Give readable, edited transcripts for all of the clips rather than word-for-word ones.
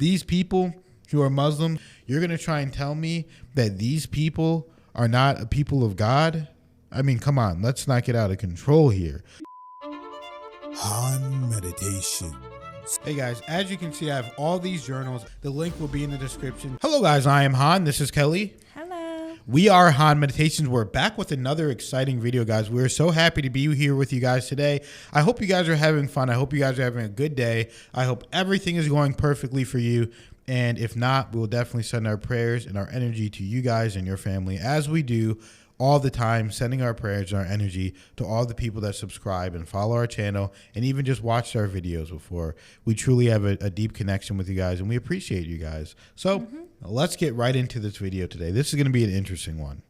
these people who are Muslim, you're going to try and tell me that these people are not a people of God? I mean, come on, let's not get out of control here. Han Meditations. Hey guys, as you can see, I have all these journals. The link will be in the description. Hello guys, I am Han. This is Kelly. Hello. We are Han Meditations. We're back with another exciting video, guys. We're so happy to be here with you guys today. I hope you guys are having fun. I hope you guys are having a good day. I hope everything is going perfectly for you. And if not, we'll definitely send our prayers and our energy to you guys and your family, as we do all the time, sending our prayers and our energy to all the people that subscribe and follow our channel and even just watched our videos before. We truly have a deep connection with you guys, and we appreciate you guys. So let's get right into this video today. This is going to be an interesting one.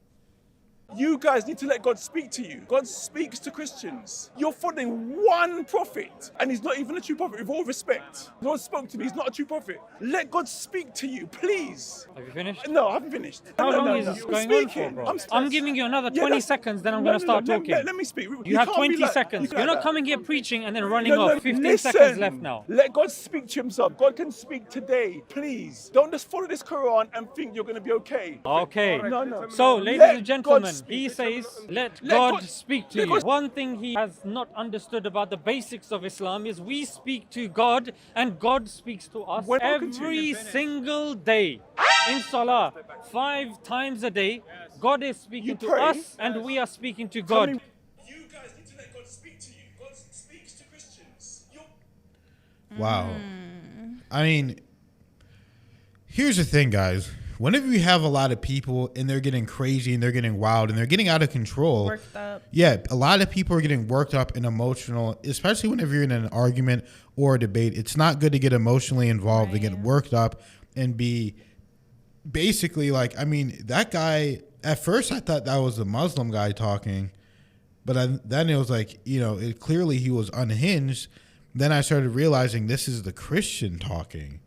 You guys need to let God speak to you. God speaks to Christians. You're following one prophet, and he's not even a true prophet, with all respect. God spoke to me, he's not a true prophet. Let God speak to you, please. Have you finished? No, I haven't finished. How No, long no, is no. this I'm going speaking. on for, bro? I'm I'm giving you another 20 seconds, then I'm going to start talking. Let me speak. You have can't be 20 like- seconds. you You're can't not coming here preaching and then running No, off. 15 listen. seconds left now. Let God speak to himself. God can speak today, please. Don't just follow this Quran and think you're going to be okay. Okay. No. So, ladies Let and gentlemen, God he says, let God- God speak to let you. God- One thing he has not understood about the basics of Islam is we speak to God and God speaks to us When- every single day. In Salah, 5 times a day, God is speaking You to pray. us and we are speaking to Tell God. me- You guys need to let God speak to you. God speaks to Christians. Wow. I mean, here's the thing, guys. Whenever you have a lot of people and they're getting crazy and they're getting wild and they're getting out of control, Worked up. yeah, a lot of people are getting worked up and emotional, especially whenever you're in an argument or a debate. It's not good to get emotionally involved, to get worked up and be basically like, I mean, that guy, at first I thought that was the Muslim guy talking, but then it was like, you know, clearly he was unhinged. Then I started realizing this is the Christian talking.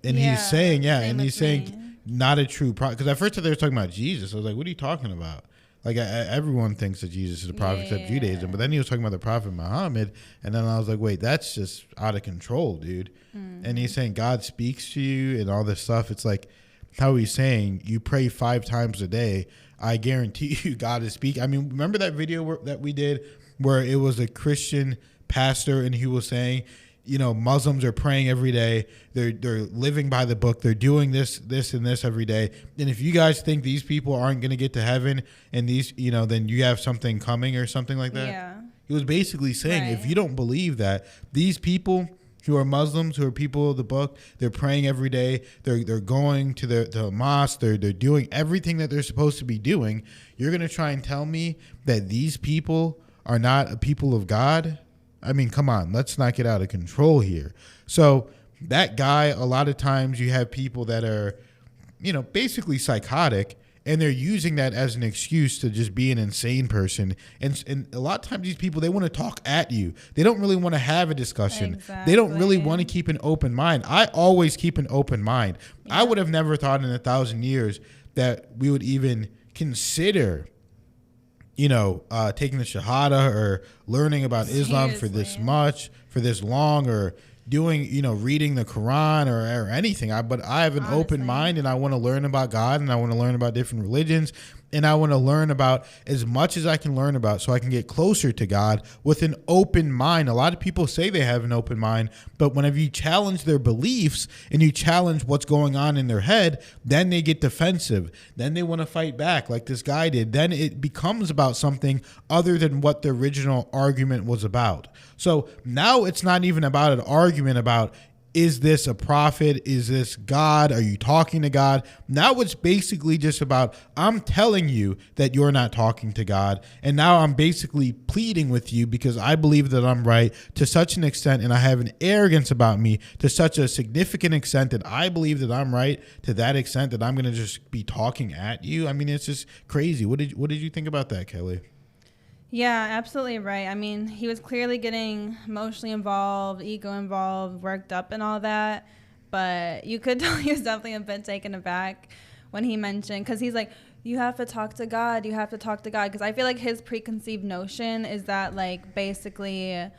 And he's saying, and he's saying not a true prophet. Because at first they were talking about Jesus. I was like, what are you talking about? Like, everyone thinks that Jesus is a prophet except Judaism. But then he was talking about the prophet Muhammad. And then I was like, wait, that's just out of control, dude. And he's saying God speaks to you and all this stuff. It's like, how he's saying, you pray 5 times a day. I guarantee you God is speaking. I mean, remember that video that we did where it was a Christian pastor and he was saying, you know, Muslims are praying every day. They're living by the book. They're doing this and this every day. And if you guys think these people aren't going to get to heaven and these, you know, then you have something coming or something like that. Yeah. He was basically saying, if you don't believe that, these people who are Muslims, who are people of the book, they're praying every day. They're going to the mosque. They're doing everything that they're supposed to be doing. You're going to try and tell me that these people are not a people of God? I mean, come on, let's not get out of control here. So that guy, a lot of times you have people that are, you know, basically psychotic, and they're using that as an excuse to just be an insane person. And a lot of times these people, they want to talk at you. They don't really want to have a discussion. They don't really want to keep an open mind. I always keep an open mind. I would have never thought in 1,000 years that we would even consider, you know, taking the Shahada or learning about Islam for this much, for this long, or doing, you know, reading the Quran or anything. But I have an open mind, and I want to learn about God, and I want to learn about different religions, and I want to learn about as much as I can learn about so I can get closer to God with an open mind. A lot of people say they have an open mind, but whenever you challenge their beliefs and you challenge what's going on in their head, then they get defensive. Then they want to fight back like this guy did. Then it becomes about something other than what the original argument was about. So now it's not even about an argument about, is this a prophet? Is this God? Are you talking to God? Now it's basically just about, I'm telling you that you're not talking to God. And now I'm basically pleading with you because I believe that I'm right to such an extent, and I have an arrogance about me to such a significant extent that I believe that I'm right to that extent that I'm going to just be talking at you. I mean, it's just crazy. What did you think about that, Kelly? Yeah, absolutely right. I mean, he was clearly getting emotionally involved, ego involved, worked up and all that. But you could tell he was definitely a bit taken aback when he mentioned, because he's like, you have to talk to God. You have to talk to God. Because I feel like his preconceived notion is that, like, basically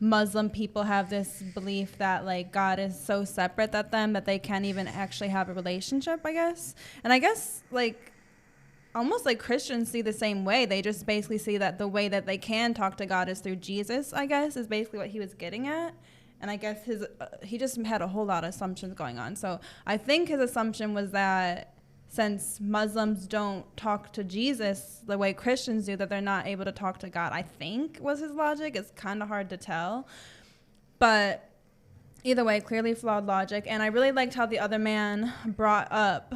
Muslim people have this belief that like God is so separate that they can't even actually have a relationship, I guess. And I guess like almost like Christians see the same way. They just basically see that the way that they can talk to God is through Jesus, I guess, is basically what he was getting at. And I guess he just had a whole lot of assumptions going on. So I think his assumption was that since Muslims don't talk to Jesus the way Christians do, that they're not able to talk to God, I think was his logic. It's kind of hard to tell. But either way, clearly flawed logic. And I really liked how the other man brought up,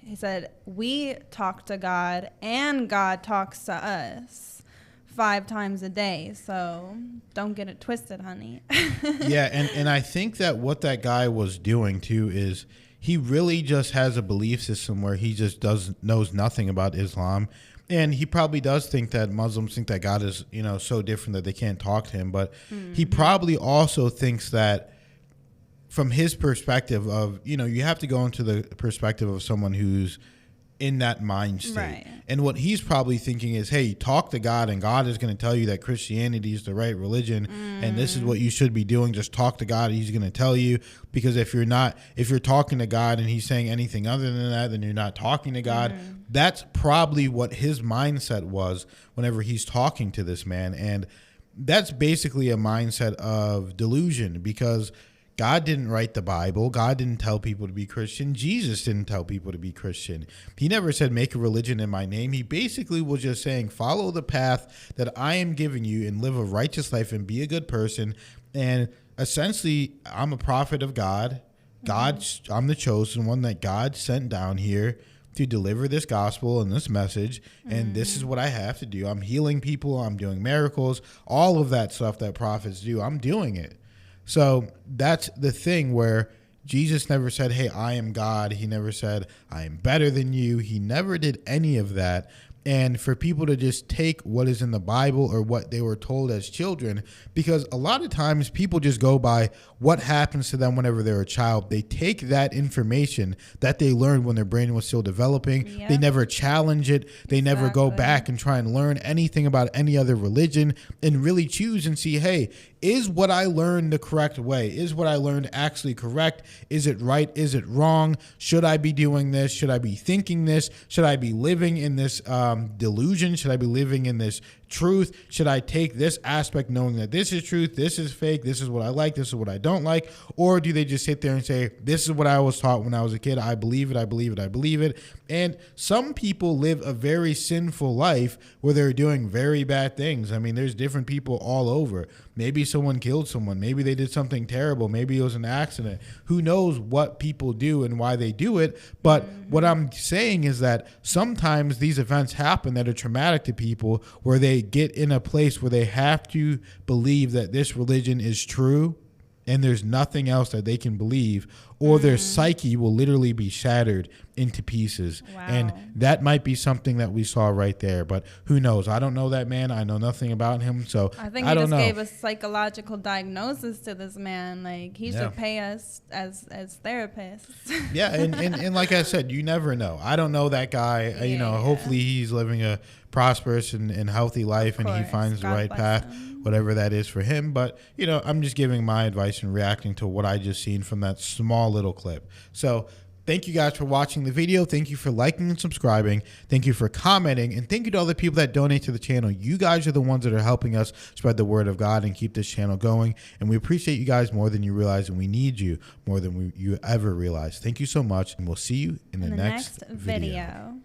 he said, we talk to God and God talks to us 5 times a day. So don't get it twisted, honey. Yeah, and I think that what that guy was doing too is he really just has a belief system where he just knows nothing about Islam. And he probably does think that Muslims think that God is, so different that they can't talk to him. But he probably also thinks that from his perspective of, you have to go into the perspective of someone who's in that mind state. Right. And what he's probably thinking is, hey, talk to God and God is going to tell you that Christianity is the right religion and this is what you should be doing. Just talk to God. He's going to tell you, because if you're talking to God and he's saying anything other than that, then you're not talking to God. That's probably what his mindset was whenever he's talking to this man. And that's basically a mindset of delusion, because God didn't write the Bible. God didn't tell people to be Christian. Jesus didn't tell people to be Christian. He never said, make a religion in my name. He basically was just saying, follow the path that I am giving you and live a righteous life and be a good person. And essentially, I'm a prophet of God. I'm the chosen one that God sent down here to deliver this gospel and this message. And this is what I have to do. I'm healing people. I'm doing miracles. All of that stuff that prophets do, I'm doing it. So that's the thing where Jesus never said, hey, I am God. He never said, I am better than you. He never did any of that. And for people to just take what is in the Bible or what they were told as children, because a lot of times people just go by what happens to them whenever they're a child. They take that information that they learned when their brain was still developing. Yep. They never challenge it. They never go back and try and learn anything about any other religion and really choose and see, hey, is what I learned the correct way? Is what I learned actually correct? Is it right? Is it wrong? Should I be doing this? Should I be thinking this? Should I be living in this delusion? Should I be living in this truth? Should I take this aspect knowing that this is truth, this is fake, this is what I like, this is what I don't like? Or do they just sit there and say, this is what I was taught when I was a kid, I believe it, I believe it, I believe it? And some people live a very sinful life where they're doing very bad things. I mean, there's different people all over. Maybe someone killed someone. Maybe they did something terrible. Maybe it was an accident. Who knows what people do and why they do it? But what I'm saying is that sometimes these events happen that are traumatic to people, where they get in a place where they have to believe that this religion is true and there's nothing else that they can believe, or their psyche will literally be shattered into pieces. Wow. And that might be something that we saw right there, but who knows? I don't know that man. I know nothing about him, so I think I he don't just know. gave a psychological diagnosis to this man. Like, he should pay us as therapists. Yeah, and like I said, you never know. I don't know that guy. Hopefully he's living a prosperous and healthy life, and he finds the right path, whatever that is for him. But, I'm just giving my advice and reacting to what I just seen from that small little clip. So thank you guys for watching the video. Thank you for liking and subscribing. Thank you for commenting. And thank you to all the people that donate to the channel. You guys are the ones that are helping us spread the word of God and keep this channel going. And we appreciate you guys more than you realize, and we need you more than you ever realize. Thank you so much, and we'll see you in the next video.